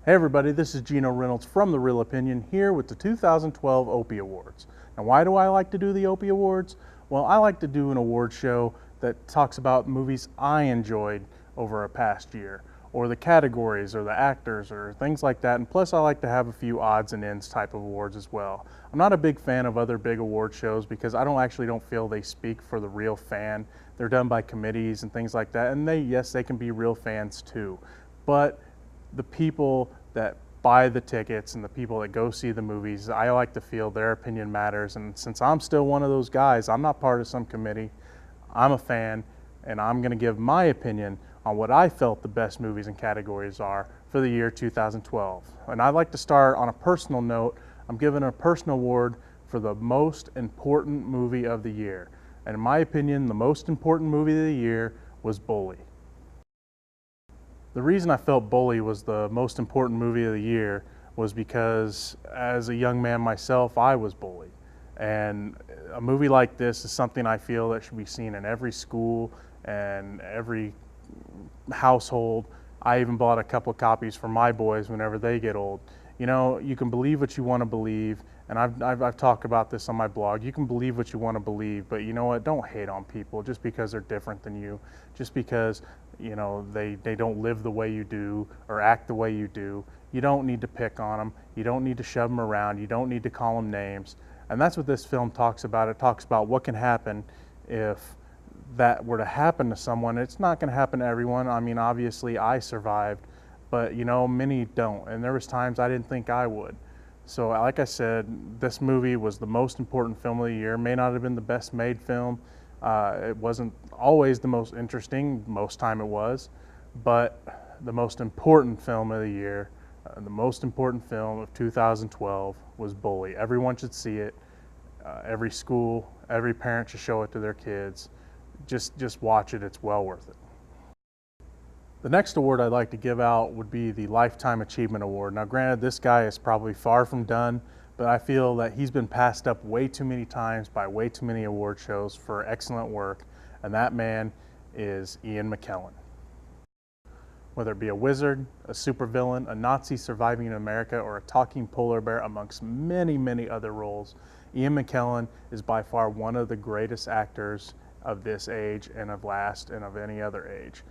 Hey everybody, this is Gino Reynolds from The Real Opinion here with the 2012 Opie Awards. Now why do I like to do the Opie Awards? Well, I like to do an award show that talks about movies I enjoyed over a past year, or the categories, or the actors, or things like that. And plus I like to have a few odds and ends type of awards as well. I'm not a big fan of other big award shows because I don't feel they speak for the real fan. They're done by committees and things like that, and yes, they can be real fans too. But the people that buy the tickets and the people that go see the movies, I like to feel their opinion matters. And since I'm still one of those guys, I'm not part of some committee, I'm a fan, and I'm going to give my opinion on what I felt the best movies and categories are for the year 2012. And I'd like to start on a personal note. I'm giving a personal award for the most important movie of the year. And in my opinion, the most important movie of the year was Bully. The reason I felt Bully was the most important movie of the year was because as a young man myself, I was bullied. And a movie like this is something I feel that should be seen in every school and every household. I even bought a couple of copies for my boys whenever they get old. You know, you can believe what you want to believe, and I've talked about this on my blog. You can believe what you want to believe, but you know what? Don't hate on people just because they're different than you, just because you know they don't live the way you do or act the way you do. You don't need to pick on them. You don't need to shove them around. You don't need to call them names. And that's what this film talks about. It talks about what can happen if that were to happen to someone. It's not going to happen to everyone. I mean, obviously I survived, but you know, many don't. And there was times I didn't think I would. So like I said, this movie was the most important film of the year. May not have been the best made film. It wasn't always the most interesting. Most time it was, but the most important film of the year, the most important film of 2012 was Bully. Everyone should see it. Every school, every parent should show it to their kids. Just watch it. It's well worth it. The next award I'd like to give out would be the Lifetime Achievement Award. Now granted, this guy is probably far from done, but I feel that he's been passed up way too many times by way too many award shows for excellent work, and that man is Ian McKellen. Whether it be a wizard, a supervillain, a Nazi surviving in America, or a talking polar bear, amongst many, many other roles, Ian McKellen is by far one of the greatest actors of this age and of last and of any other age.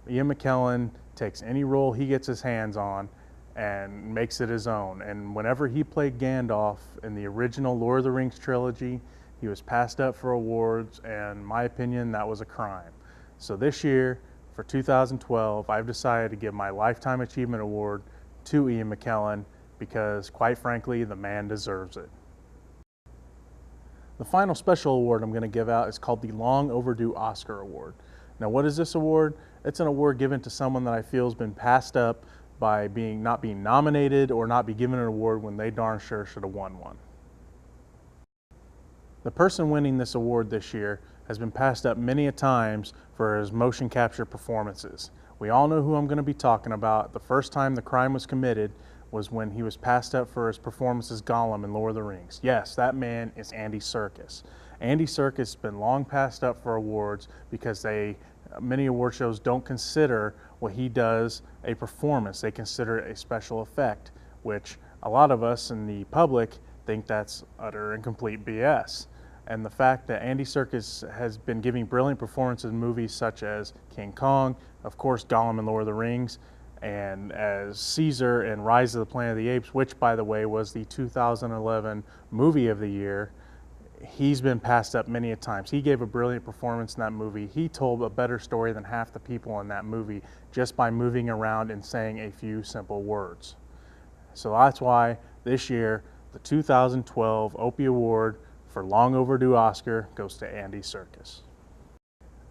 Ian McKellen takes any role he gets his hands on and makes it his own. And whenever he played Gandalf in the original Lord of the Rings trilogy, he was passed up for awards, and in my opinion, that was a crime. So this year, for 2012, I've decided to give my Lifetime Achievement Award to Ian McKellen because, quite frankly, the man deserves it. The final special award I'm going to give out is called the Long Overdue Oscar Award. Now, what is this award? It's an award given to someone that I feel has been passed up by not being nominated or not be given an award when they darn sure should have won one. The person winning this award this year has been passed up many a times for his motion capture performances. We all know who I'm going to be talking about. The first time the crime was committed was when he was passed up for his performance as Gollum in Lord of the Rings. Yes, that man is Andy Serkis. Andy Serkis has been long passed up for awards because many award shows don't consider what he does a performance. They consider it a special effect, which a lot of us in the public think that's utter and complete BS. And the fact that Andy Serkis has been giving brilliant performances in movies such as King Kong, of course Gollum in Lord of the Rings, and as Caesar in Rise of the Planet of the Apes, which by the way was the 2011 movie of the year, he's been passed up many a times. He gave a brilliant performance in that movie. He told a better story than half the people in that movie just by moving around and saying a few simple words. So that's why this year, the 2012 Opie Award for Long Overdue Oscar goes to Andy Serkis.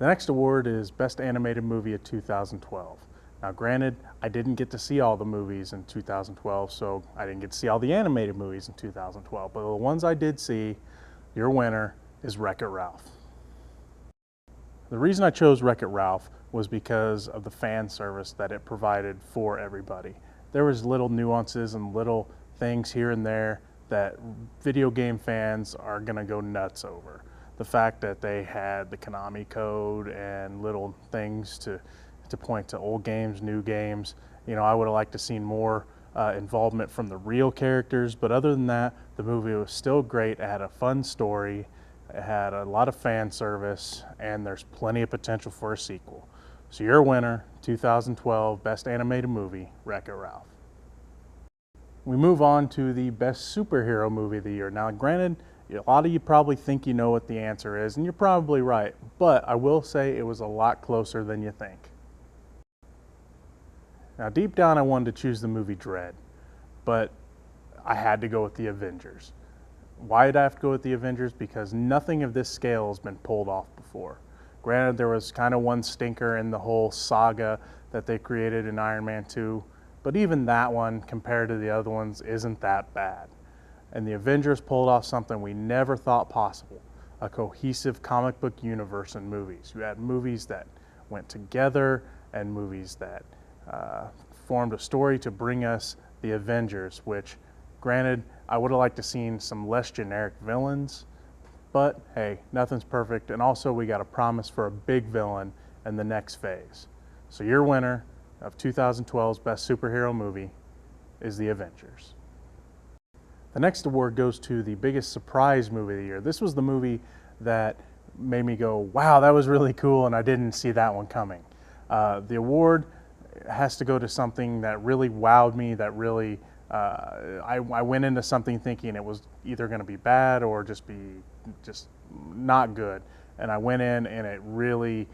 The next award is Best Animated Movie of 2012. Now granted, I didn't get to see all the movies in 2012, so I didn't get to see all the animated movies in 2012, but the ones I did see, your winner is Wreck-It Ralph. The reason I chose Wreck-It Ralph was because of the fan service that it provided for everybody. There was little nuances and little things here and there that video game fans are gonna go nuts over. The fact that they had the Konami code and little things to point to old games, new games. You know, I would have liked to seen more involvement from the real characters, but other than that, the movie was still great. It had a fun story, it had a lot of fan service, and there's plenty of potential for a sequel. So your winner, 2012 Best Animated Movie, Wreck-It Ralph. We move on to the Best Superhero Movie of the Year. Now, granted, a lot of you probably think you know what the answer is, and you're probably right, but I will say it was a lot closer than you think. Now, deep down, I wanted to choose the movie Dread, but I had to go with the Avengers. Why did I have to go with the Avengers? Because nothing of this scale has been pulled off before. Granted, there was kind of one stinker in the whole saga that they created in Iron Man 2, but even that one, compared to the other ones, isn't that bad. And the Avengers pulled off something we never thought possible, a cohesive comic book universe in movies. You had movies that went together and movies that formed a story to bring us the Avengers, which, granted, I would have liked to seen some less generic villains, but hey, nothing's perfect, and also we got a promise for a big villain in the next phase. So your winner of 2012's Best Superhero Movie is The Avengers. The next award goes to the biggest surprise movie of the year. This was the movie that made me go, wow, that was really cool, and I didn't see that one coming. The award has to go to something that really wowed me, that really, I went into something thinking it was either going to be bad or just not good. And I went in and it really,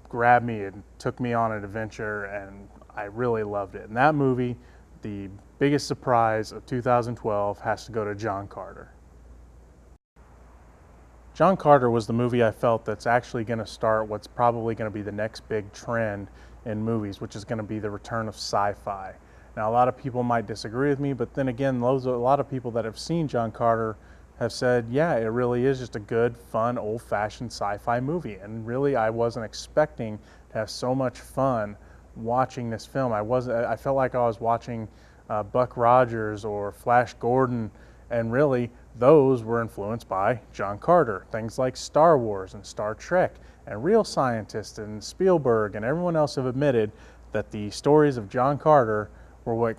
grabbed me and took me on an adventure, and I really loved it. And that movie, the biggest surprise of 2012, has to go to John Carter. John Carter was the movie I felt that's actually going to start what's probably going to be the next big trend in movies, which is going to be the return of sci-fi. Now, a lot of people might disagree with me, but then again, a lot of people that have seen John Carter have said, yeah, it really is just a good, fun, old-fashioned sci-fi movie. And really, I wasn't expecting to have so much fun watching this film. I felt like I was watching Buck Rogers or Flash Gordon, and really, those were influenced by John Carter. Things like Star Wars and Star Trek, and real scientists and Spielberg and everyone else have admitted that the stories of John Carter were what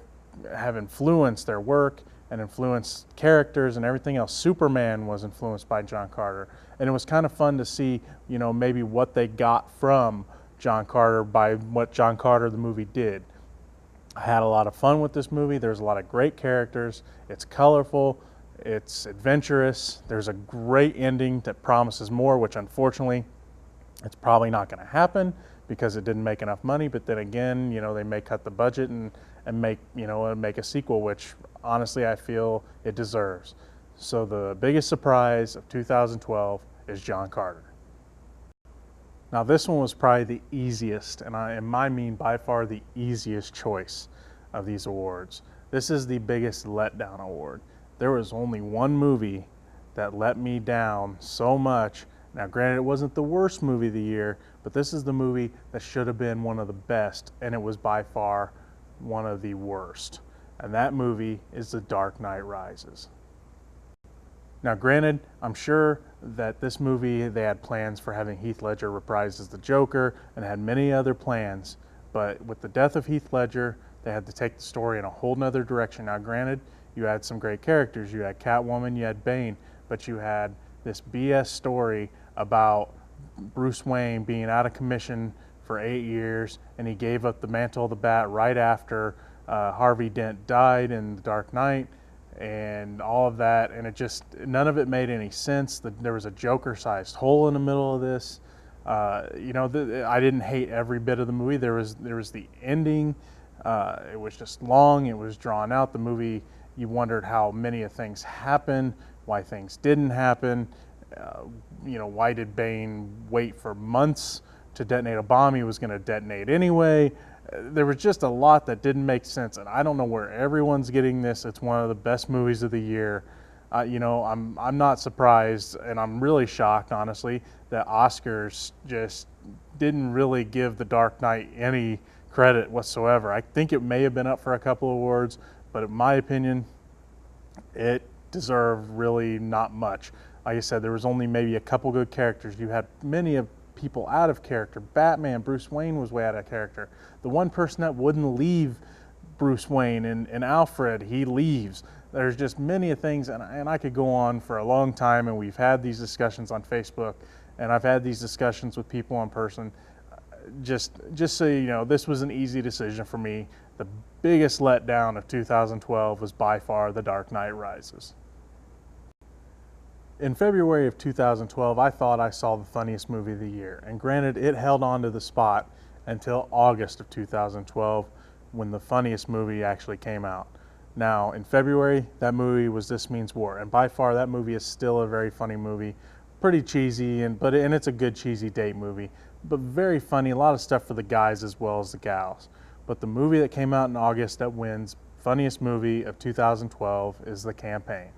have influenced their work and influenced characters and everything else. Superman was influenced by John Carter, and it was kind of fun to see, maybe what they got from John Carter by what John Carter the movie did. I had a lot of fun with this movie. There's a lot of great characters. It's colorful. It's adventurous. There's a great ending that promises more, which unfortunately it's probably not going to happen because it didn't make enough money. But then again, they may cut the budget and make a sequel, which honestly I feel it deserves. So the biggest surprise of 2012 is John Carter. Now this one was probably the easiest, and by far the easiest choice of these awards. This is the biggest letdown award. There was only one movie that let me down so much. Now granted, it wasn't the worst movie of the year, but this is the movie that should have been one of the best, and it was by far one of the worst. And that movie is The Dark Knight Rises. Now granted, I'm sure that this movie, they had plans for having Heath Ledger reprise as the Joker and had many other plans, but with the death of Heath Ledger, they had to take the story in a whole nother direction. Now granted, you had some great characters. You had Catwoman, you had Bane, but you had this BS story about Bruce Wayne being out of commission for 8 years, and he gave up the mantle of the Bat right after Harvey Dent died in The Dark Knight, and all of that, and none of it made any sense. There was a Joker-sized hole in the middle of this. I didn't hate every bit of the movie. There was the ending. It was just long. It was drawn out. The movie, you wondered how many of things happened, why things didn't happen. Why did Bane wait for months to detonate a bomb he was going to detonate anyway? There was just a lot that didn't make sense, and I don't know where everyone's getting this. It's one of the best movies of the year. I'm not surprised, and I'm really shocked, honestly, that Oscars just didn't really give The Dark Knight any credit whatsoever. I think it may have been up for a couple of awards, but in my opinion, it deserved really not much. Like I said, there was only maybe a couple good characters. You had many of people out of character. Batman, Bruce Wayne was way out of character. The one person that wouldn't leave Bruce Wayne and Alfred, he leaves. There's just many things, and I could go on for a long time, and we've had these discussions on Facebook, and I've had these discussions with people in person. Just so you know, this was an easy decision for me. The biggest letdown of 2012 was by far The Dark Knight Rises. In February of 2012, I thought I saw the funniest movie of the year, and granted, it held on to the spot until August of 2012, when the funniest movie actually came out. Now, in February, that movie was This Means War, and by far that movie is still a very funny movie. Pretty cheesy, and it's a good cheesy date movie, but very funny, a lot of stuff for the guys as well as the gals. But the movie that came out in August that wins funniest movie of 2012 is The Campaign.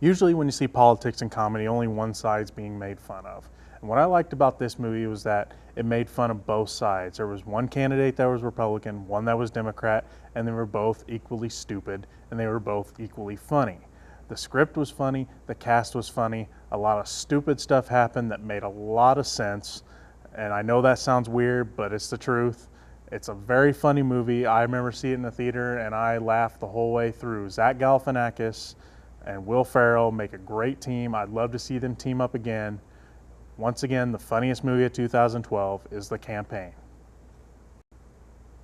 Usually when you see politics and comedy, only one side's being made fun of. And what I liked about this movie was that it made fun of both sides. There was one candidate that was Republican, one that was Democrat, and they were both equally stupid, and they were both equally funny. The script was funny, the cast was funny, a lot of stupid stuff happened that made a lot of sense, and I know that sounds weird, but it's the truth. It's a very funny movie. I remember seeing it in the theater, and I laughed the whole way through. Zach Galifianakis and Will Ferrell make a great team. I'd love to see them team up again. Once again, the funniest movie of 2012 is The Campaign.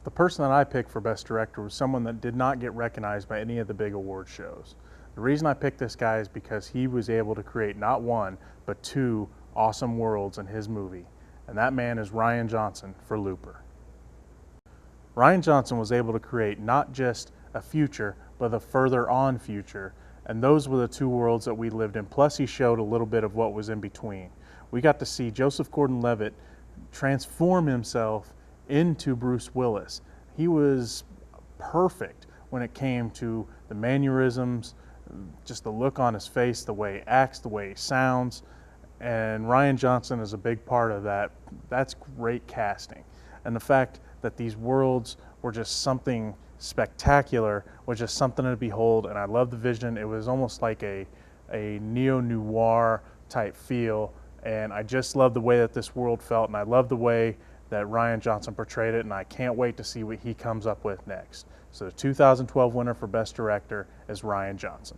The person that I picked for Best Director was someone that did not get recognized by any of the big award shows. The reason I picked this guy is because he was able to create not one, but two awesome worlds in his movie. And that man is Rian Johnson for Looper. Rian Johnson was able to create not just a future, but a further on future. And those were the two worlds that we lived in. Plus he showed a little bit of what was in between. We got to see Joseph Gordon-Levitt transform himself into Bruce Willis. He was perfect when it came to the mannerisms, just the look on his face, the way he acts, the way he sounds. And Rian Johnson is a big part of that. That's great casting. And the fact that these worlds were just something spectacular was just something to behold, and I love the vision. It was almost like a neo-noir type feel, and I just love the way that this world felt, and I love the way that Rian Johnson portrayed it, and I can't wait to see what he comes up with next. So the 2012 winner for Best Director is Rian Johnson.